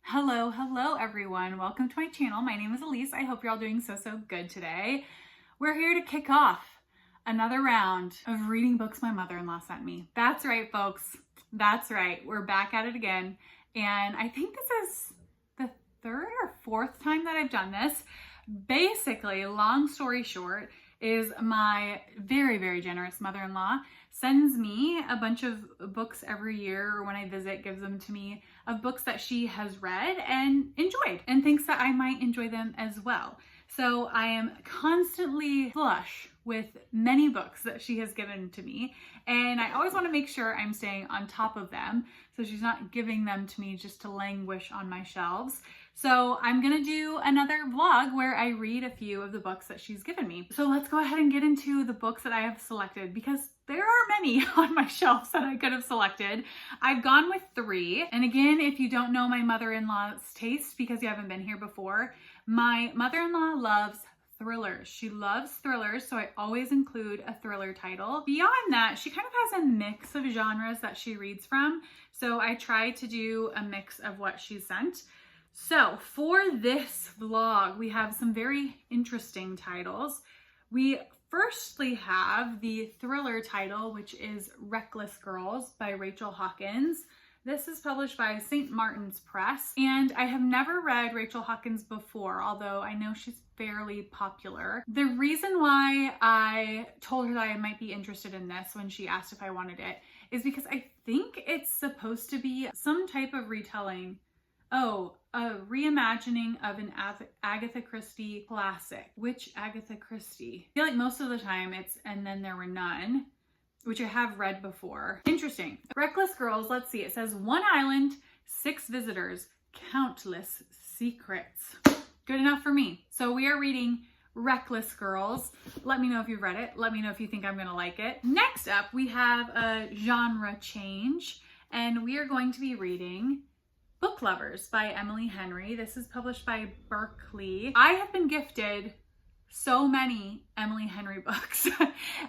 Hello everyone. Welcome to my channel. My name is Elise. I hope you're all doing so good today. We're here to kick off another round of reading books my mother-in-law sent me. That's right, folks. That's right. We're back at it again. And I think this is the third or fourth time that I've done this. Basically, long story short, is my very generous mother-in-law sends me a bunch of books every year, or when I visit, gives them to me, of books that she has read and enjoyed and thinks that I might enjoy them as well. So I am constantly flush with many books that she has given to me, and I always want to make sure I'm staying on top of them so she's not giving them to me just to languish on my shelves. So I'm gonna do another vlog where I read a few of the books that she's given me. So let's go ahead and get into the books that I have selected, because there are many on my shelves that I could have selected. I've gone with 3. And again, if you don't know my mother-in-law's taste because you haven't been here before, my mother-in-law loves thrillers. She loves thrillers, so I always include a thriller title. Beyond that, she kind of has a mix of genres that she reads from, so I try to do a mix of what she sent. So for this vlog, we have some very interesting titles. We firstly have the thriller title, which is Reckless Girls by Rachel Hawkins. This is published by St. Martin's Press, and I have never read Rachel Hawkins before, although I know she's fairly popular. The reason why I told her that I might be interested in this when she asked if I wanted it is because I think it's supposed to be some type of retelling. Oh, a reimagining of an Agatha Christie classic. Which Agatha Christie? I feel like most of the time it's And Then There Were None, which I have read before. Interesting. Reckless Girls, let's see. It says 1 island, 6 visitors, countless secrets. Good enough for me. So we are reading Reckless Girls. Let me know if you've read it. Let me know if you think I'm gonna like it. Next up, we have a genre change, and we are going to be reading Book Lovers by Emily Henry. This is published by Berkeley. I have been gifted so many Emily Henry books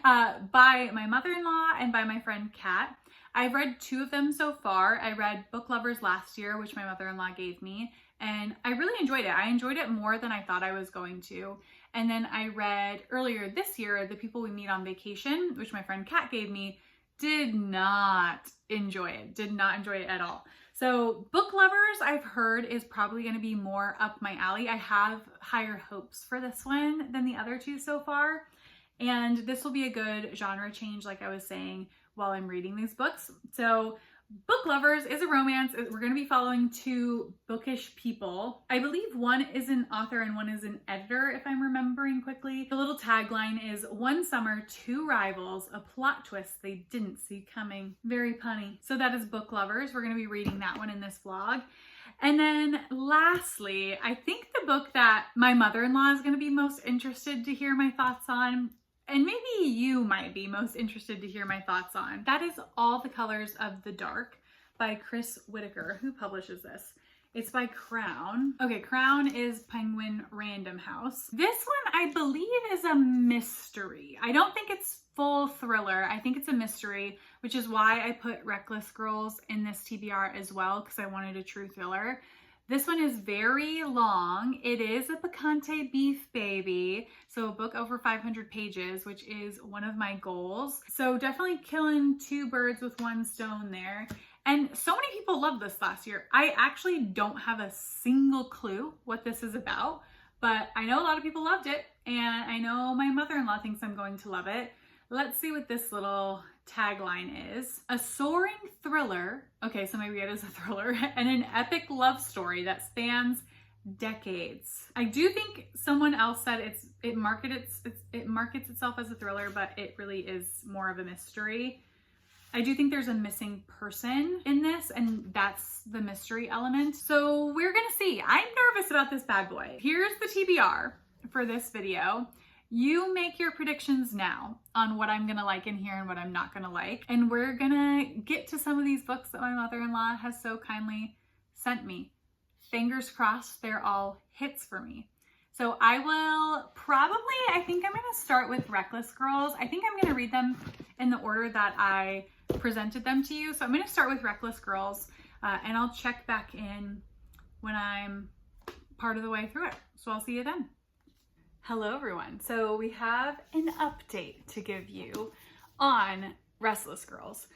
by my mother-in-law and by my friend Kat. I've read 2 of them so far. I read Book Lovers last year, which my mother-in-law gave me, and I really enjoyed it. I enjoyed it more than I thought I was going to. And then I read earlier this year, The People We Meet on Vacation, which my friend Kat gave me. Did not enjoy it. Did not enjoy it at all. So Book Lovers, I've heard, is probably going to be more up my alley. I have higher hopes for this one than the other 2 so far. And this will be a good genre change, like I was saying, while I'm reading these books. So Book Lovers is a romance. We're going to be following 2 bookish people. I believe one is an author and one is an editor, if I'm remembering quickly. The little tagline is 1 summer, 2 rivals, a plot twist they didn't see coming. Very punny. So that is Book Lovers. We're going to be reading that one in this vlog. And then lastly, I think the book that my mother-in-law is going to be most interested to hear my thoughts on, and maybe you might be most interested to hear my thoughts on, that is All the Colors of the Dark by Chris Whitaker. Who publishes this? It's by Crown. Okay, Crown is Penguin Random House. This one, I believe, is a mystery. I don't think it's full thriller. I think it's a mystery, which is why I put Reckless Girls in this TBR as well, because I wanted a true thriller. This one is very long. It is a picante beef baby. So a book over 500 pages, which is one of my goals. So definitely killing 2 birds with 1 stone there. And so many people loved this last year. I actually don't have a single clue what this is about, but I know a lot of people loved it, and I know my mother-in-law thinks I'm going to love it. Let's see what this little tagline is. A soaring thriller, okay, so maybe it is a thriller, and an epic love story that spans decades. I do think someone else said it markets itself as a thriller, but it really is more of a mystery. I do think there's a missing person in this, and that's the mystery element. So we're gonna see. I'm nervous about this bad boy. Here's the TBR for this video. You make your predictions now on what I'm gonna like in here and what I'm not gonna like. And we're gonna get to some of these books that my mother-in-law has so kindly sent me. Fingers crossed, they're all hits for me. So I will probably, I think I'm gonna start with Reckless Girls. I think I'm gonna read them in the order that I presented them to you. So I'm gonna start with Reckless Girls, and I'll check back in when I'm part of the way through it. So I'll see you then. Hello everyone. So we have an update to give you on Restless Girls.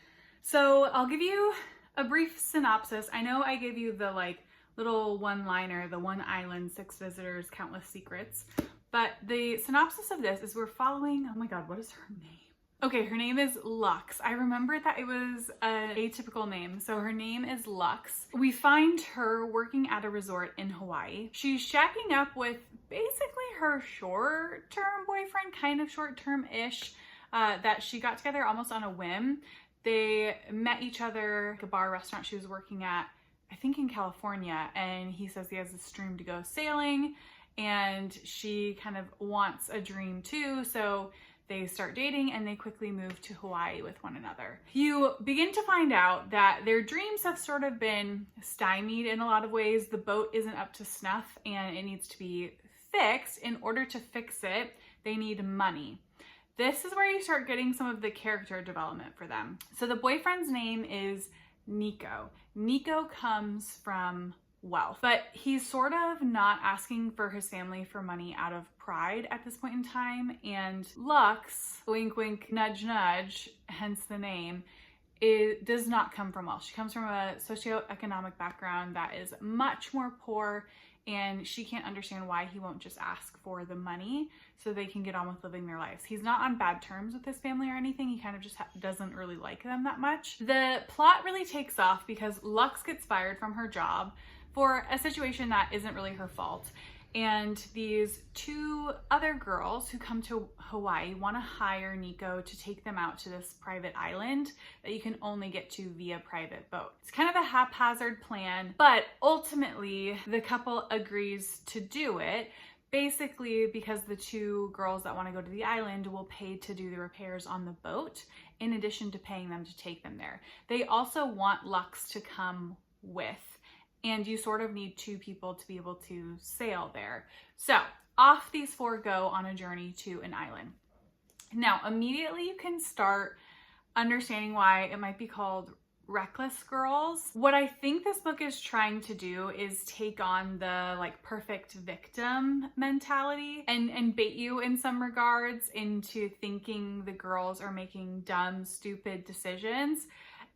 So I'll give you a brief synopsis. I know I gave you the little one-liner, the one island, 6 visitors, countless secrets. But the synopsis of this is we're following, oh my God, what is her name? Okay, her name is Lux. I remember that it was an atypical name. So her name is Lux. We find her working at a resort in Hawaii. She's shacking up with basically her short-term boyfriend, kind of short-term-ish, that she got together almost on a whim. They met each other at a bar restaurant she was working at, I think in California, and he says he has this dream to go sailing, and she kind of wants a dream too, so they start dating and they quickly move to Hawaii with one another. You begin to find out that their dreams have sort of been stymied in a lot of ways. The boat isn't up to snuff and it needs to be fixed. In order to fix it, they need money. This is where you start getting some of the character development for them. So the boyfriend's name is Nico. Nico comes from wealth, but he's sort of not asking for his family for money out of pride at this point in time. And Lux, wink wink nudge nudge, hence the name, does not come from wealth. She comes from a socioeconomic background that is much more poor, and she can't understand why he won't just ask for the money so they can get on with living their lives. He's not on bad terms with his family or anything. He kind of just doesn't really like them that much. The plot really takes off because Lux gets fired from her job for a situation that isn't really her fault. And these 2 other girls who come to Hawaii want to hire Nico to take them out to this private island that you can only get to via private boat. It's kind of a haphazard plan, but ultimately the couple agrees to do it, basically because the 2 girls that want to go to the island will pay to do the repairs on the boat, in addition to paying them to take them there. They also want Lux to come with, and you sort of need 2 people to be able to sail there. So off these 4 go on a journey to an island. Now, immediately you can start understanding why it might be called Reckless Girls. What I think this book is trying to do is take on the perfect victim mentality and bait you in some regards into thinking the girls are making dumb, stupid decisions.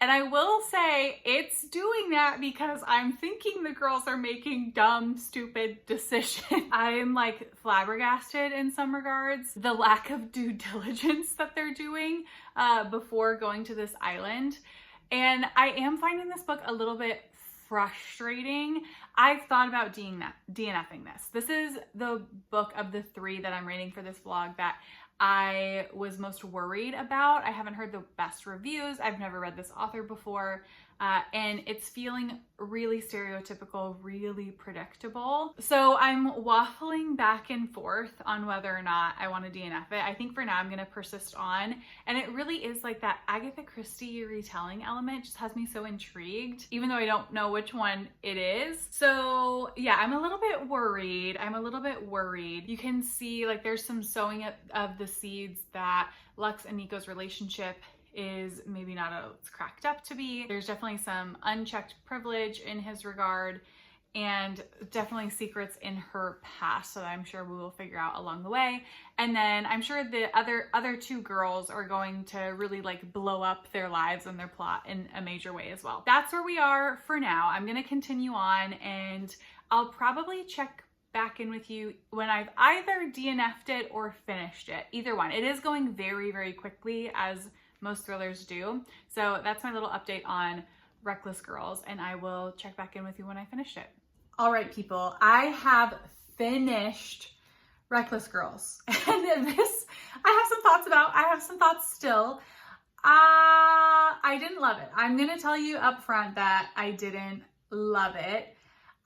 And I will say it's doing that because I'm thinking the girls are making dumb, stupid decisions. I'm flabbergasted in some regards. The lack of due diligence that they're doing before going to this island. And I am finding this book a little bit frustrating. I've thought about DNFing this. This is the book of the 3 that I'm reading for this vlog that I was most worried about. I haven't heard the best reviews. I've never read this author before. And it's feeling really stereotypical, really predictable. So I'm waffling back and forth on whether or not I want to DNF it. I think for now I'm going to persist on. And it really is that Agatha Christie retelling element just has me so intrigued, even though I don't know which one it is. So yeah, I'm a little bit worried. You can see there's some sowing of the seeds that Lux and Nico's relationship is maybe not as it's cracked up to be. There's definitely some unchecked privilege in his regard, and definitely secrets in her past that I'm sure we will figure out along the way. And then I'm sure the other 2 girls are going to really blow up their lives and their plot in a major way as well. That's where we are for now. I'm going to continue on, and I'll probably check back in with you when I've either DNF'd it or finished it. Either one. It is going very, very quickly, as most thrillers do. So that's my little update on Reckless Girls, and I will check back in with you when I finish it. All right, people, I have finished Reckless Girls. And this, I have some thoughts about. I have some thoughts still. I didn't love it. I'm going to tell you up front that I didn't love it.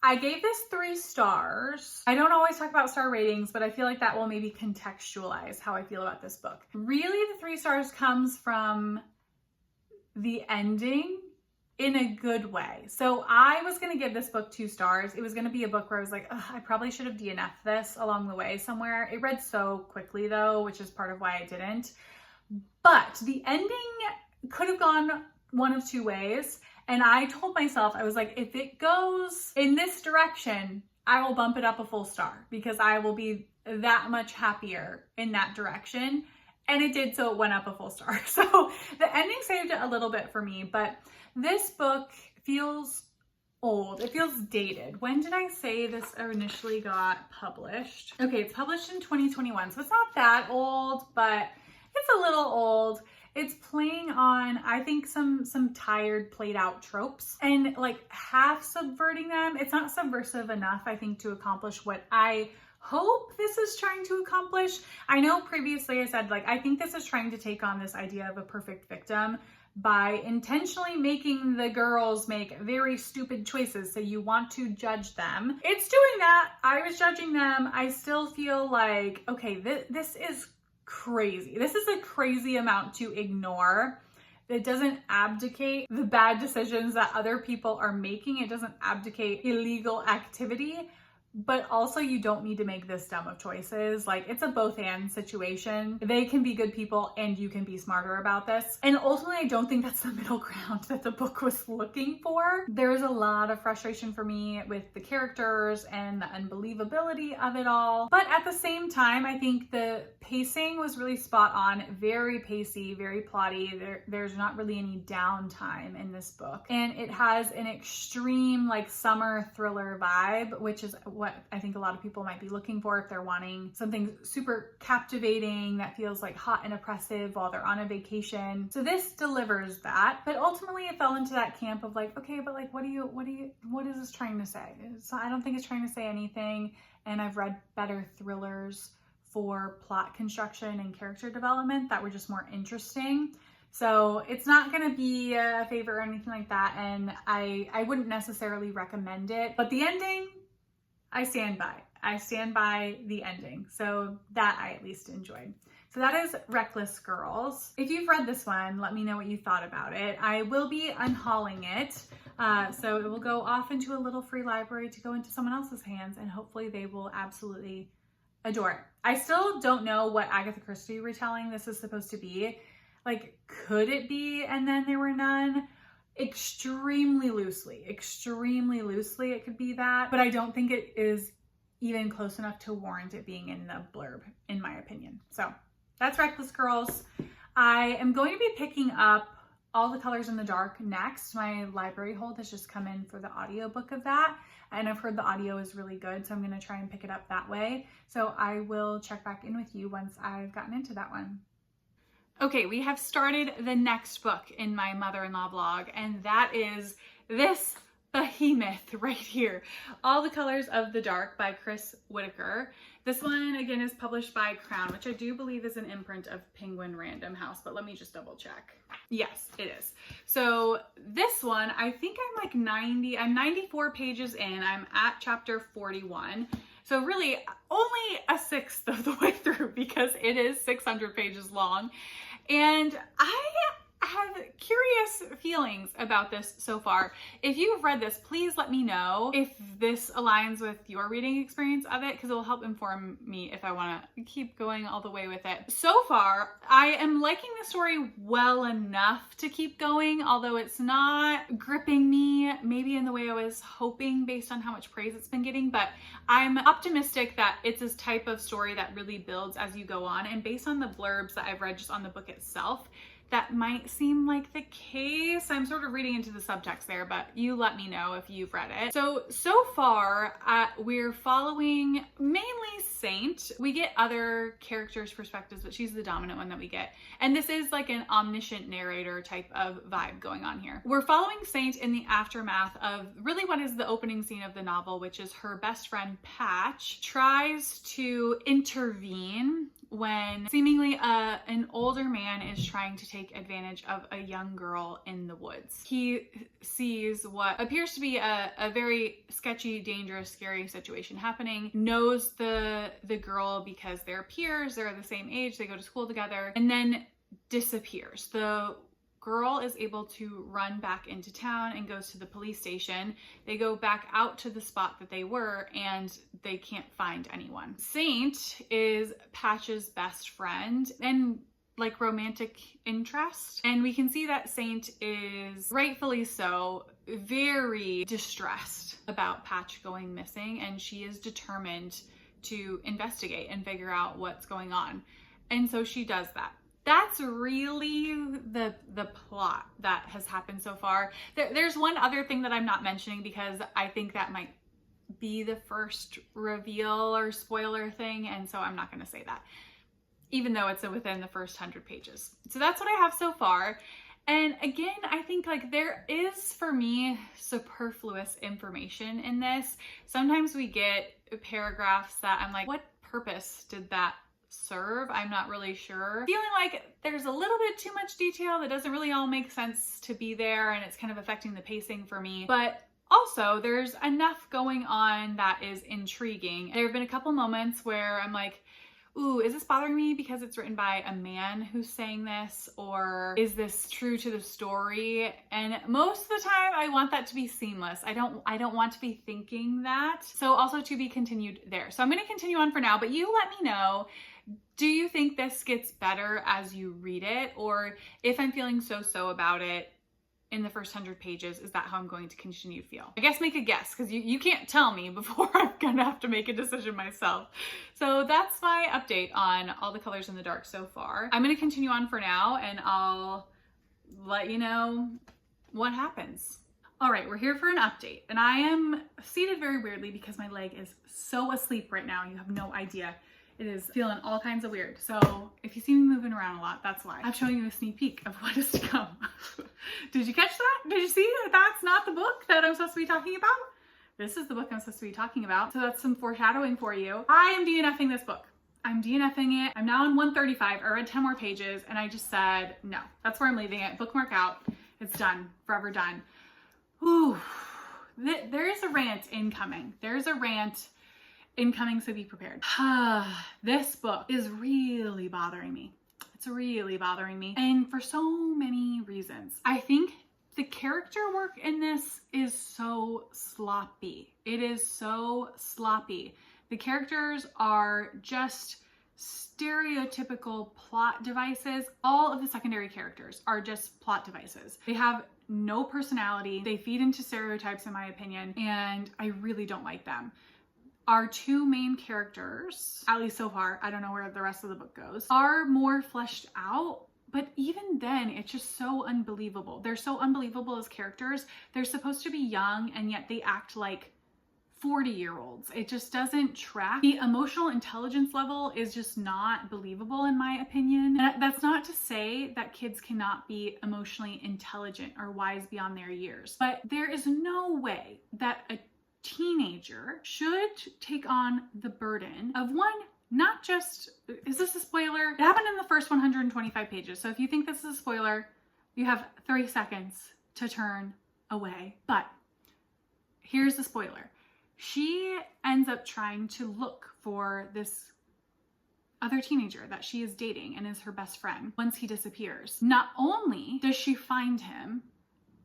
I gave this 3 stars. I don't always talk about star ratings, but I feel like that will maybe contextualize how I feel about this book. Really, the 3 stars comes from the ending in a good way. So I was going to give this book 2 stars. It was going to be a book where I was like, I probably should have DNF'd this along the way somewhere. It read so quickly though, which is part of why I didn't. But the ending could have gone one of 2 ways. And I told myself, I was like, if it goes in this direction, I will bump it up a full star because I will be that much happier in that direction. And it did, so it went up a full star. So the ending saved it a little bit for me, but this book feels old. It feels dated. When did I say this initially got published? Okay, it's published in 2021, so it's not that old, but it's a little old. It's playing on, I think, some tired, played out tropes and like half subverting them. It's not subversive enough, I think, to accomplish what I hope this is trying to accomplish. I know previously I said, like, I think this is trying to take on this idea of a perfect victim by intentionally making the girls make very stupid choices, so you want to judge them. It's doing that. I was judging them. I still feel like, okay, this is crazy. This is a crazy amount to ignore. It doesn't abdicate the bad decisions that other people are making. It doesn't abdicate illegal activity. But also, you don't need to make this dumb of choices. Like, it's a both and situation. They can be good people and you can be smarter about this. And ultimately, I don't think that's the middle ground that the book was looking for. There's a lot of frustration for me with the characters and the unbelievability of it all. But at the same time, I think the pacing was really spot on, very pacey, very plotty. There's not really any downtime in this book. And it has an extreme like summer thriller vibe, which is what I think a lot of people might be looking for if they're wanting something super captivating that feels like hot and oppressive while they're on a vacation. So this delivers that, but ultimately it fell into that camp of like, okay, but like, what is this trying to say? So I don't think it's trying to say anything. And I've read better thrillers for plot construction and character development that were just more interesting. So it's not going to be a favorite or anything like that. And I wouldn't necessarily recommend it, but the ending, I stand by. I stand by the ending. So that I at least enjoyed. So that is Reckless Girls. If you've read this one, let me know what you thought about it. I will be unhauling it. So it will go off into a little free library to go into someone else's hands, and hopefully they will absolutely adore it. I still don't know what Agatha Christie retelling this is supposed to be. Like, could it be And Then There Were None? Extremely loosely it could be that, but I don't think it is even close enough to warrant it being in the blurb, in my opinion. So that's Reckless Girls. I am going to be picking up All the Colors in the Dark next. My library hold has just come in for the audiobook of that, and I've heard the audio is really good, so I'm going to try and pick it up that way. So I will check back in with you once I've gotten into that one. Okay, we have started the next book in my mother-in-law vlog, and that is this behemoth right here, All the Colors of the Dark by Whitaker. This one, again, is published by Crown, which I do believe is an imprint of Penguin Random House, but let me just double check. Yes, it is. So this one, I think I'm 94 pages in. I'm at chapter 41. So really only a sixth of the way through because it is 600 pages long. And I have curious feelings about this so far. If you've read this, please let me know if this aligns with your reading experience of it, because it will help inform me if I want to keep going all the way with it. So far, I am liking the story well enough to keep going, although it's not gripping me maybe in the way I was hoping based on how much praise it's been getting, but I'm optimistic that it's this type of story that really builds as you go on, and based on the blurbs that I've read just on the book itself, that might seem like the case. I'm sort of reading into the subtext there, but you let me know if you've read it. So far, we're following mainly Saint. We get other characters' perspectives, but she's the dominant one that we get. And this is like an omniscient narrator type of vibe going on here. We're following Saint in the aftermath of really what is the opening scene of the novel, which is her best friend Patch tries to intervene when seemingly an older man is trying to take advantage of a young girl in the woods. He sees what appears to be a very sketchy, dangerous, scary situation happening, knows the girl because they're peers, they're the same age, they go to school together, and then disappears. The girl is able to run back into town and goes to the police station. They go back out to the spot that they were and they can't find anyone. Saint is Patch's best friend, and like romantic interest. And we can see that Saint is rightfully so very distressed about Patch going missing, and she is determined to investigate and figure out what's going on. And so she does that. That's really the plot that has happened so far. There's one other thing that I'm not mentioning because I think that might be the first reveal or spoiler thing, and so I'm not going to say that, even though it's within the first 100 pages. So that's what I have so far. And again, I think like there is, for me, superfluous information in this. Sometimes we get paragraphs that I'm like, what purpose did that serve? I'm not really sure. Feeling like there's a little bit too much detail that doesn't really all make sense to be there, and it's kind of affecting the pacing for me. But also, there's enough going on that is intriguing. There have been a couple moments where I'm like, ooh, is this bothering me because it's written by a man who's saying this, or is this true to the story? And most of the time I want that to be seamless. I don't want to be thinking that. So also to be continued there. So I'm going to continue on for now, but you let me know, do you think this gets better as you read it? Or if I'm feeling so about it in the first 100 pages, is that how I'm going to continue to feel? I guess make a guess, because you can't tell me before I'm gonna have to make a decision myself. So that's my update on All the Colors in the Dark so far. I'm gonna continue on for now, and I'll let you know what happens. All right, we're here for an update, and I am seated very weirdly because my leg is so asleep right now. You have no idea. It is feeling all kinds of weird. So if you see me moving around a lot, that's why. I'm showing you a sneak peek of what is to come. Did you catch that? Did you see that that's not the book that I'm supposed to be talking about? This is the book I'm supposed to be talking about. So that's some foreshadowing for you. I am DNFing this book. I'm DNFing it. I'm now on 135. I read 10 more pages and I just said, no, that's where I'm leaving it. Bookmark out. It's done. Forever done. Ooh, there is a rant incoming. There's a rant incoming, so be prepared. This book is really bothering me. It's really bothering me, and for so many reasons. I think the character work in this is so sloppy. It is so sloppy. The characters are just stereotypical plot devices. All of the secondary characters are just plot devices. They have no personality. They feed into stereotypes, in my opinion, and I really don't like them. Our two main characters, at least so far, I don't know where the rest of the book goes, are more fleshed out, but even then, it's just so unbelievable. They're so unbelievable as characters. They're supposed to be young, and yet they act like 40-year-olds. It just doesn't track. The emotional intelligence level is just not believable, in my opinion. And that's not to say that kids cannot be emotionally intelligent or wise beyond their years, but there is no way that a teenager should take on the burden of one, not just, is this a spoiler? It happened in the first 125 pages. So if you think this is a spoiler, you have 30 seconds to turn away. But here's the spoiler. She ends up trying to look for this other teenager that she is dating and is her best friend once he disappears. Not only does she find him,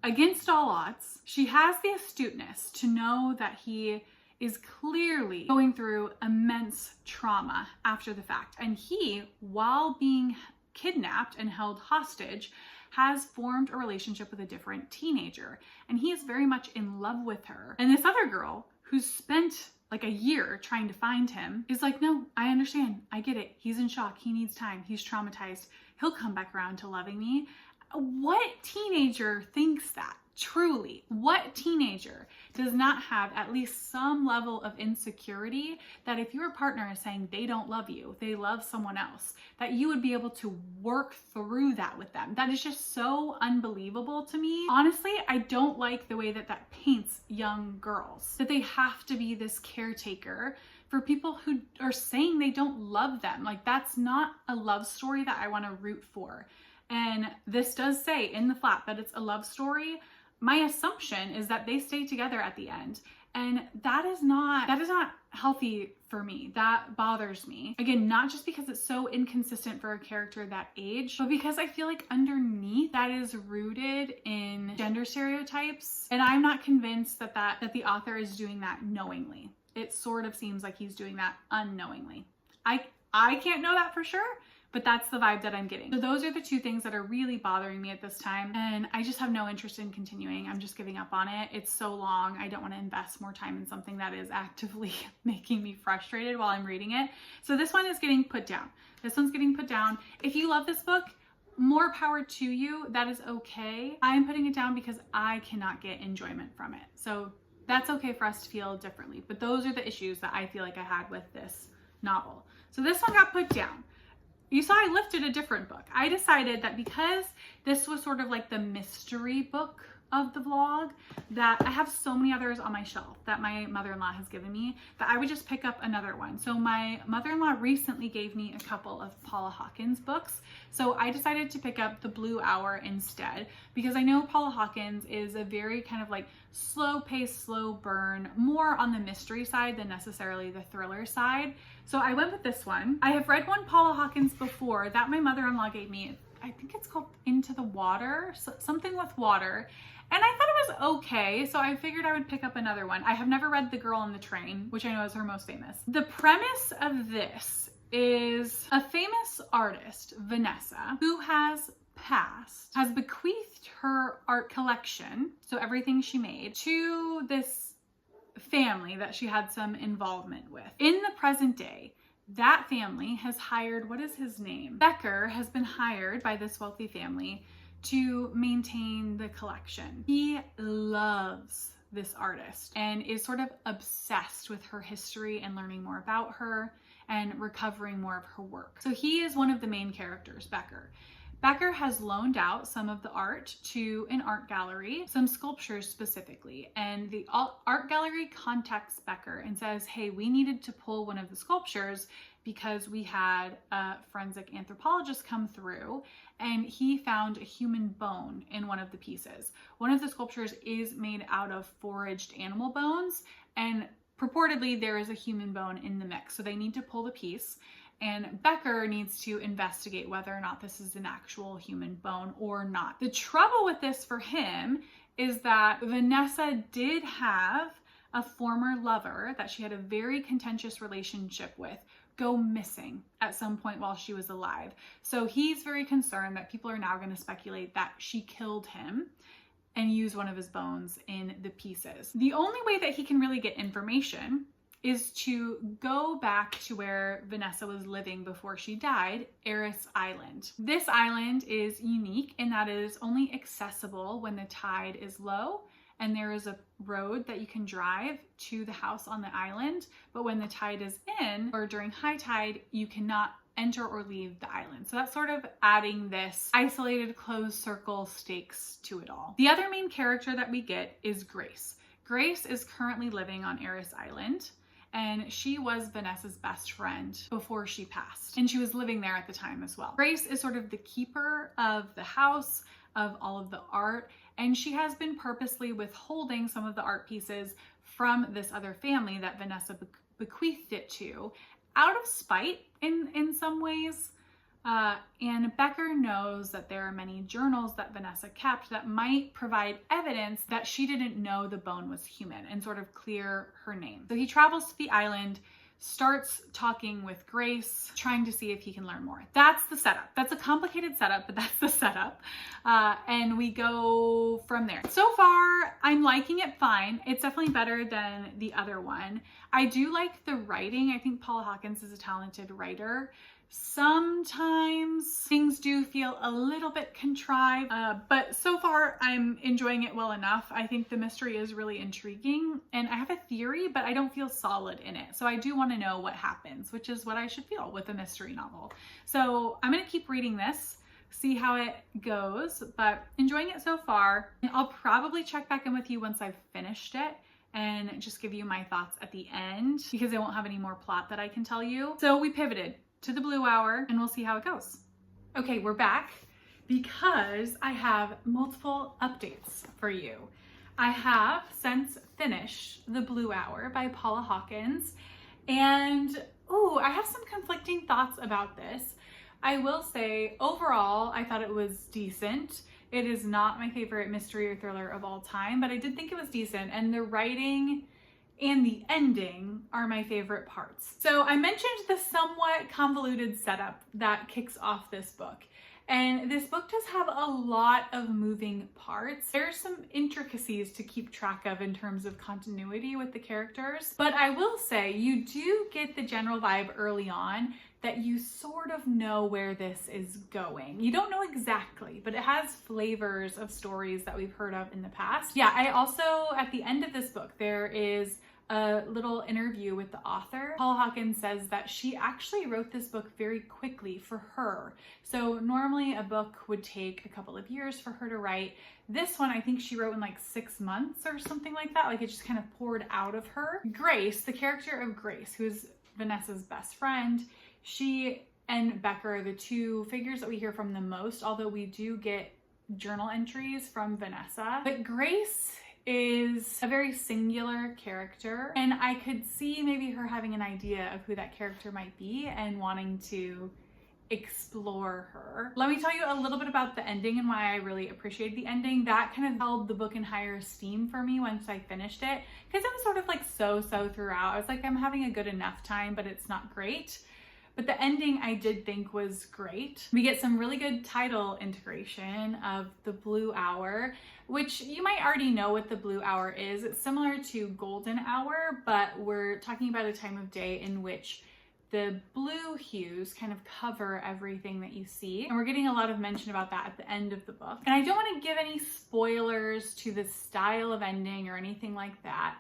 against all odds, she has the astuteness to know that he is clearly going through immense trauma after the fact. And he, while being kidnapped and held hostage, has formed a relationship with a different teenager. And he is very much in love with her. And this other girl, who's spent like a year trying to find him, is like, no, I understand. I get it. He's in shock. He needs time. He's traumatized. He'll come back around to loving me. What teenager thinks that? Truly, what teenager does not have at least some level of insecurity that if your partner is saying they don't love you, they love someone else, that you would be able to work through that with them? That is just so unbelievable to me. Honestly, I don't like the way that that paints young girls, that they have to be this caretaker for people who are saying they don't love them. Like, that's not a love story that I want to root for. And this does say in the flap that it's a love story. My assumption is that they stay together at the end. And that is not healthy for me. That bothers me. Again, not just because it's so inconsistent for a character that age, but because I feel like underneath that is rooted in gender stereotypes. And I'm not convinced that the author is doing that knowingly. It sort of seems like he's doing that unknowingly. I can't know that for sure, but that's the vibe that I'm getting. So those are the two things that are really bothering me at this time, and I just have no interest in continuing. I'm just giving up on it. It's so long. I don't want to invest more time in something that is actively making me frustrated while I'm reading it. So this one is getting put down. This one's getting put down. If you love this book, more power to you. That is okay. I'm putting it down because I cannot get enjoyment from it. So that's okay for us to feel differently. But those are the issues that I feel like I had with this novel. So this one got put down. You saw I lifted a different book. I decided that because this was sort of like the mystery book of the vlog, that I have so many others on my shelf that my mother-in-law has given me, that I would just pick up another one. So my mother-in-law recently gave me a couple of Paula Hawkins books. So I decided to pick up The Blue Hour instead, because I know Paula Hawkins is a very kind of like slow pace, slow burn, more on the mystery side than necessarily the thriller side. So I went with this one. I have read one Paula Hawkins before that my mother-in-law gave me. I think it's called Into the Water, something with water. And I thought it was okay, so I figured I would pick up another one. I have never read The Girl on the Train, which I know is her most famous. The premise of this is a famous artist, Vanessa, who has passed, has bequeathed her art collection, so everything she made, to this family that she had some involvement with. In the present day, that family has hired, what is his name? Becker has been hired by this wealthy family to maintain the collection. He loves this artist and is sort of obsessed with her history and learning more about her and recovering more of her work. So he is one of the main characters, Becker. Becker has loaned out some of the art to an art gallery, some sculptures specifically, and the art gallery contacts Becker and says, hey, we needed to pull one of the sculptures because we had a forensic anthropologist come through and he found a human bone in one of the pieces. One of the sculptures is made out of foraged animal bones, and purportedly there is a human bone in the mix. So they need to pull the piece, and Becker needs to investigate whether or not this is an actual human bone or not. The trouble with this for him is that Vanessa did have a former lover that she had a very contentious relationship with go missing at some point while she was alive. So he's very concerned that people are now going to speculate that she killed him and used one of his bones in the pieces. The only way that he can really get information is to go back to where Vanessa was living before she died, Eris Island. This island is unique in that it is only accessible when the tide is low, and there is a road that you can drive to the house on the island, but when the tide is in or during high tide, you cannot enter or leave the island. So that's sort of adding this isolated closed circle stakes to it all. The other main character that we get is Grace. Grace is currently living on Eris Island, and she was Vanessa's best friend before she passed, and she was living there at the time as well. Grace is sort of the keeper of the house, of all of the art, and she has been purposely withholding some of the art pieces from this other family that Vanessa bequeathed it to, out of spite in some ways. And Becker knows that there are many journals that Vanessa kept that might provide evidence that she didn't know the bone was human and sort of clear her name. So he travels to the island, starts talking with Grace, trying to see if he can learn more. That's the setup. That's a complicated setup, but that's the setup. And we go from there. So far, I'm liking it fine. It's definitely better than the other one. I do like the writing. I think Paula Hawkins is a talented writer. Sometimes things do feel a little bit contrived, but so far I'm enjoying it well enough. I think the mystery is really intriguing, and I have a theory, but I don't feel solid in it. So I do want to know what happens, which is what I should feel with a mystery novel. So I'm going to keep reading this, see how it goes, but enjoying it so far. And I'll probably check back in with you once I've finished it and just give you my thoughts at the end, because I won't have any more plot that I can tell you. So we pivoted to the Blue Hour, and we'll see how it goes. Okay, we're back because I have multiple updates for you. I have since finished The Blue Hour by Paula Hawkins, and I have some conflicting thoughts about this. I will say, overall, I thought it was decent. It is not my favorite mystery or thriller of all time, but I did think it was decent, and the writing and the ending are my favorite parts. So I mentioned the somewhat convoluted setup that kicks off this book. And this book does have a lot of moving parts. There's some intricacies to keep track of in terms of continuity with the characters. But I will say you do get the general vibe early on that you sort of know where this is going. You don't know exactly, but it has flavors of stories that we've heard of in the past. Yeah, I also, at the end of this book, there is a little interview with the author. Paula Hawkins says that she actually wrote this book very quickly for her. So normally a book would take a couple of years for her to write. This one, I think she wrote in like 6 months or something like that. Like it just kind of poured out of her. Grace, the character of Grace, who's Vanessa's best friend, she and Becker are the two figures that we hear from the most, although we do get journal entries from Vanessa. But Grace is a very singular character, and I could see maybe her having an idea of who that character might be and wanting to explore her. Let me tell you a little bit about the ending and why I really appreciated the ending. That kind of held the book in higher esteem for me once I finished it, because it was sort of like so throughout. I was like, I'm having a good enough time, but it's not great. But the ending I did think was great. We get some really good title integration of the Blue Hour, which you might already know what the Blue Hour is. It's similar to Golden Hour, but we're talking about a time of day in which the blue hues kind of cover everything that you see. And we're getting a lot of mention about that at the end of the book. And I don't want to give any spoilers to the style of ending or anything like that.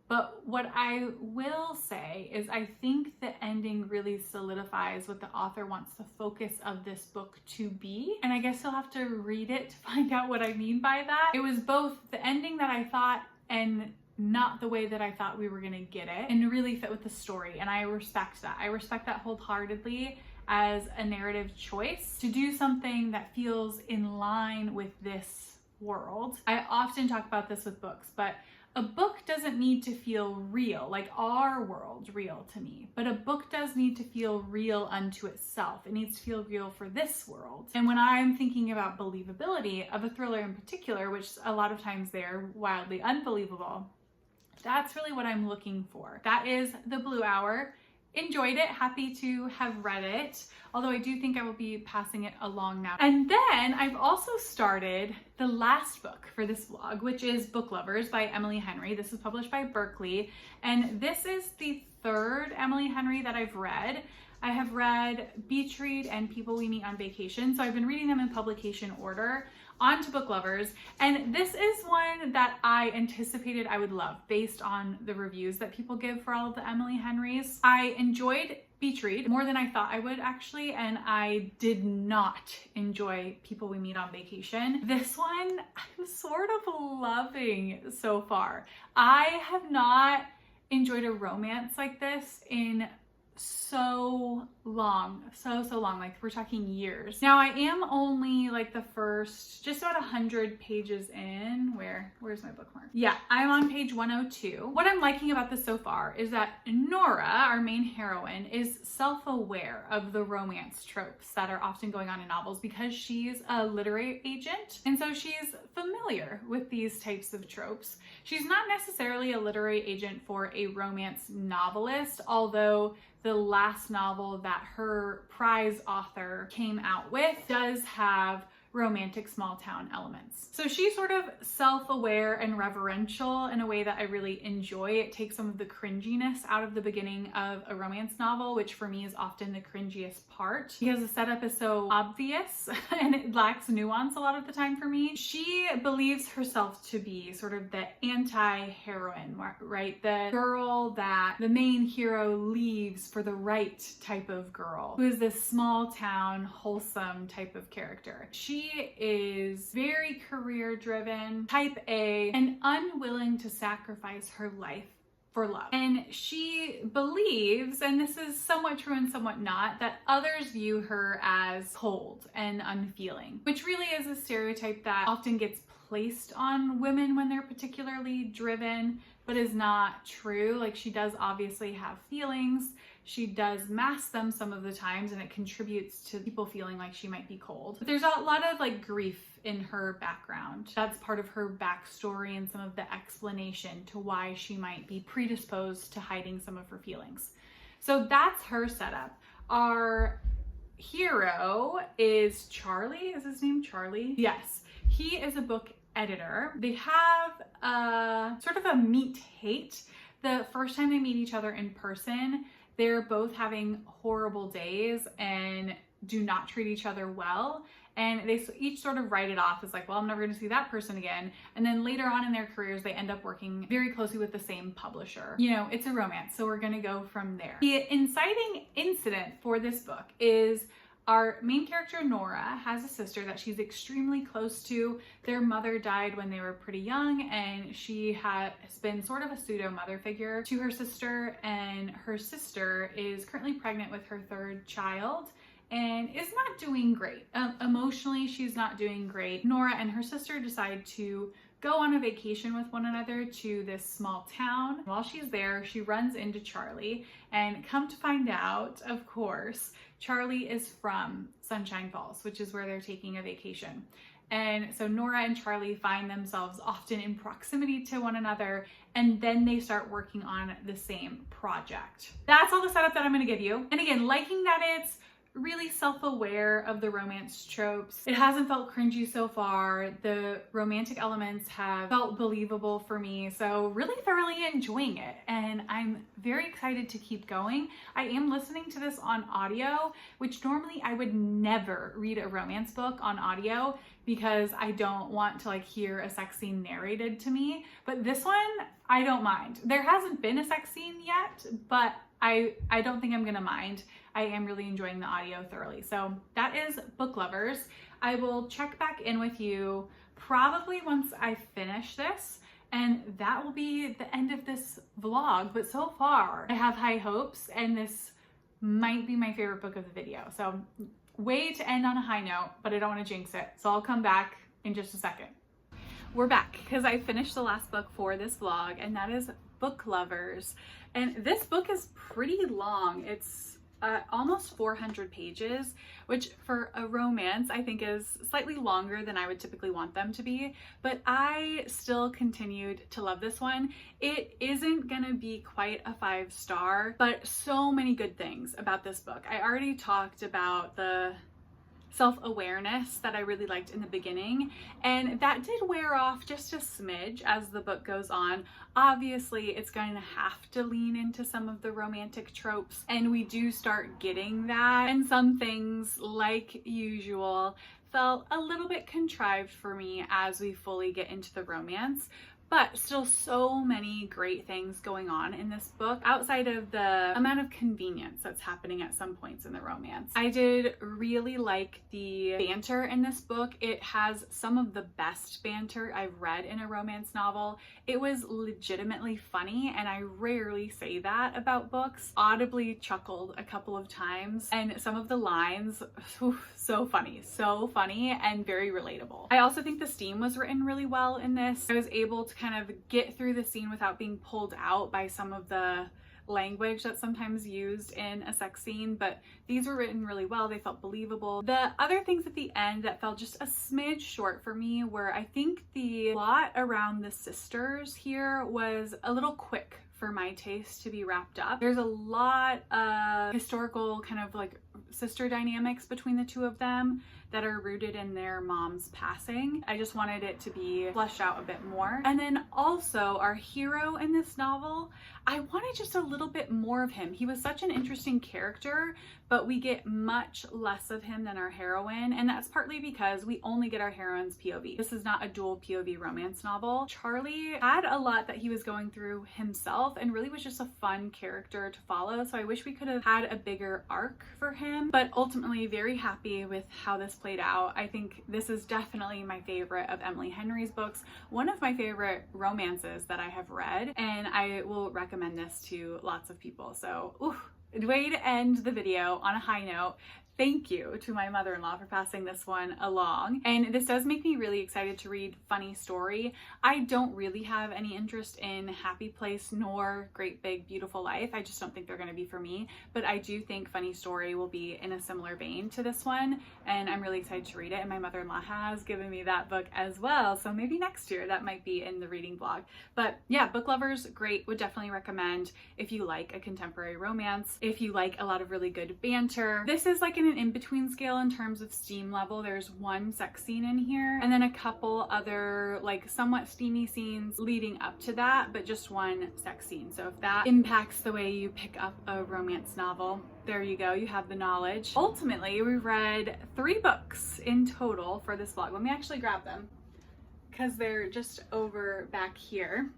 But what I will say is I think the ending really solidifies what the author wants the focus of this book to be. And I guess you'll have to read it to find out what I mean by that. It was both the ending that I thought and not the way that I thought we were gonna get it, and really fit with the story. And I respect that. I respect that wholeheartedly as a narrative choice to do something that feels in line with this world. I often talk about this with books, but a book doesn't need to feel real, like our world real to me, but a book does need to feel real unto itself. It needs to feel real for this world. And when I'm thinking about believability of a thriller in particular, which a lot of times they're wildly unbelievable, that's really what I'm looking for. That is the Blue Hour. Enjoyed it, happy to have read it, although I do think I will be passing it along now. And then I've also started the last book for this vlog, which is Book Lovers by Emily Henry. This is published by Berkeley, and this is the third Emily Henry that I've read. I have read Beach Read and People We Meet on Vacation, so I've been reading them in publication order. On to Book Lovers, and this is one that I anticipated I would love based on the reviews that people give for all of the Emily Henrys. I enjoyed Beach Read more than I thought I would actually, and I did not enjoy People We Meet on Vacation. This one I'm sort of loving so far. I have not enjoyed a romance like this in so long, so long, like we're talking years. Now I am only like the first, just about 100 pages in. Where's my bookmark? Yeah, I'm on page 102. What I'm liking about this so far is that Nora, our main heroine, is self-aware of the romance tropes that are often going on in novels because she's a literary agent, and so she's familiar with these types of tropes. She's not necessarily a literary agent for a romance novelist, although the last novel that her prize author came out with does have romantic small town elements. So she's sort of self-aware and reverential in a way that I really enjoy. It takes some of the cringiness out of the beginning of a romance novel, which for me is often the cringiest part because the setup is so obvious and it lacks nuance a lot of the time for me. She believes herself to be sort of the anti-heroine, right? The girl that the main hero leaves for the right type of girl, who is this small town, wholesome type of character. She is very career driven, type A, and unwilling to sacrifice her life for love. And she believes, and this is somewhat true and somewhat not, that others view her as cold and unfeeling, which really is a stereotype that often gets placed on women when they're particularly driven, but is not true. Like, she does obviously have feelings. She does mask them some of the times, and it contributes to people feeling like she might be cold. But there's a lot of like grief in her background. That's part of her backstory and some of the explanation to why she might be predisposed to hiding some of her feelings. So that's her setup. Our hero is Charlie. Is his name Charlie? Yes. He is a book editor. They have sort of a meet-hate. The first time they meet each other in person, they're both having horrible days and do not treat each other well. And they each sort of write it off as like, well, I'm never going to see that person again. And then later on in their careers, they end up working very closely with the same publisher. You know, it's a romance, so we're going to go from there. The inciting incident for this book is our main character, Nora, has a sister that she's extremely close to. Their mother died when they were pretty young, and she has been sort of a pseudo mother figure to her sister. And her sister is currently pregnant with her third child and is not doing great. Emotionally, she's not doing great. Nora and her sister decide to go on a vacation with one another to this small town. While she's there, she runs into Charlie, and come to find out, of course, Charlie is from Sunshine Falls, which is where they're taking a vacation. And so Nora and Charlie find themselves often in proximity to one another, and then they start working on the same project. That's all the setup that I'm going to give you. And again, liking that it's really self-aware of the romance tropes. It hasn't felt cringy so far. The romantic elements have felt believable for me, so really thoroughly enjoying it, and I'm very excited to keep going. I am listening to this on audio, which normally I would never read a romance book on audio because I don't want to like hear a sex scene narrated to me, but this one I don't mind. There hasn't been a sex scene yet, but I don't think I'm gonna mind. I am really enjoying the audio thoroughly. So that is Book Lovers. I will check back in with you probably once I finish this, and that will be the end of this vlog. But so far I have high hopes, and this might be my favorite book of the video. So way to end on a high note, but I don't want to jinx it. So I'll come back in just a second. We're back because I finished the last book for this vlog, and that is Book Lovers. And this book is pretty long. It's almost 400 pages, which for a romance I think is slightly longer than I would typically want them to be, but I still continued to love this one. It isn't gonna be quite a 5-star, but so many good things about this book. I already talked about the self-awareness that I really liked in the beginning, and that did wear off just a smidge as the book goes on. Obviously, it's going to have to lean into some of the romantic tropes, and we do start getting that, and some things, like usual, felt a little bit contrived for me as we fully get into the romance. But still so many great things going on in this book outside of the amount of convenience that's happening at some points in the romance. I did really like the banter in this book. It has some of the best banter I've read in a romance novel. It was legitimately funny, and I rarely say that about books. Audibly chuckled a couple of times, and some of the lines, so funny and very relatable. I also think the steam was written really well in this. I was able to kind of get through the scene without being pulled out by some of the language that's sometimes used in a sex scene, but these were written really well. They felt believable. The other things at the end that felt just a smidge short for me were, I think the plot around the sisters here was a little quick for my taste to be wrapped up. There's a lot of historical kind of like sister dynamics between the two of them that are rooted in their mom's passing. I just wanted it to be fleshed out a bit more. And then also our hero in this novel, I wanted just a little bit more of him. He was such an interesting character, but we get much less of him than our heroine, and that's partly because we only get our heroine's POV. This is not a dual POV romance novel. Charlie had a lot that he was going through himself and really was just a fun character to follow, so I wish we could have had a bigger arc for him, but ultimately very happy with how this played out. I think this is definitely my favorite of Emily Henry's books, one of my favorite romances that I have read, and I will recommend this to lots of people. So way to end the video on a high note. thank you to my mother-in-law for passing this one along. And this does make me really excited to read Funny Story. I don't really have any interest in Happy Place nor Great Big Beautiful Life. I just don't think they're going to be for me, but I do think Funny Story will be in a similar vein to this one, and I'm really excited to read it. And my mother-in-law has given me that book as well, so maybe next year that might be in the reading vlog. But yeah, book lovers, great. Would definitely recommend if you like a contemporary romance, if you like a lot of really good banter. This is like an in-between scale in terms of steam level. There's one sex scene in here and then a couple other like somewhat steamy scenes leading up to that, but just one sex scene. So if that impacts the way you pick up a romance novel, there you go, you have the knowledge. Ultimately, we read 3 books in total for this vlog. Let me actually grab them because they're just over back here.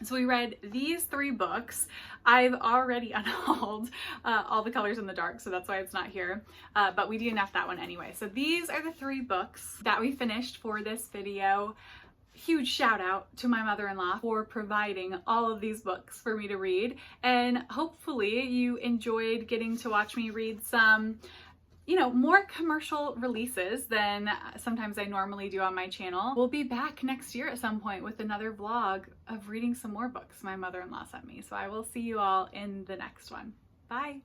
So we read these 3 books. I've already unhauled all the colors in the dark, so that's why it's not here. But we DNF'd that one anyway. So these are the 3 books that we finished for this video. Huge shout out to my mother-in-law for providing all of these books for me to read. And hopefully you enjoyed getting to watch me read some, you know, more commercial releases than sometimes I normally do on my channel. We'll be back next year at some point with another vlog of reading some more books my mother-in-law sent me. So I will see you all in the next one. Bye.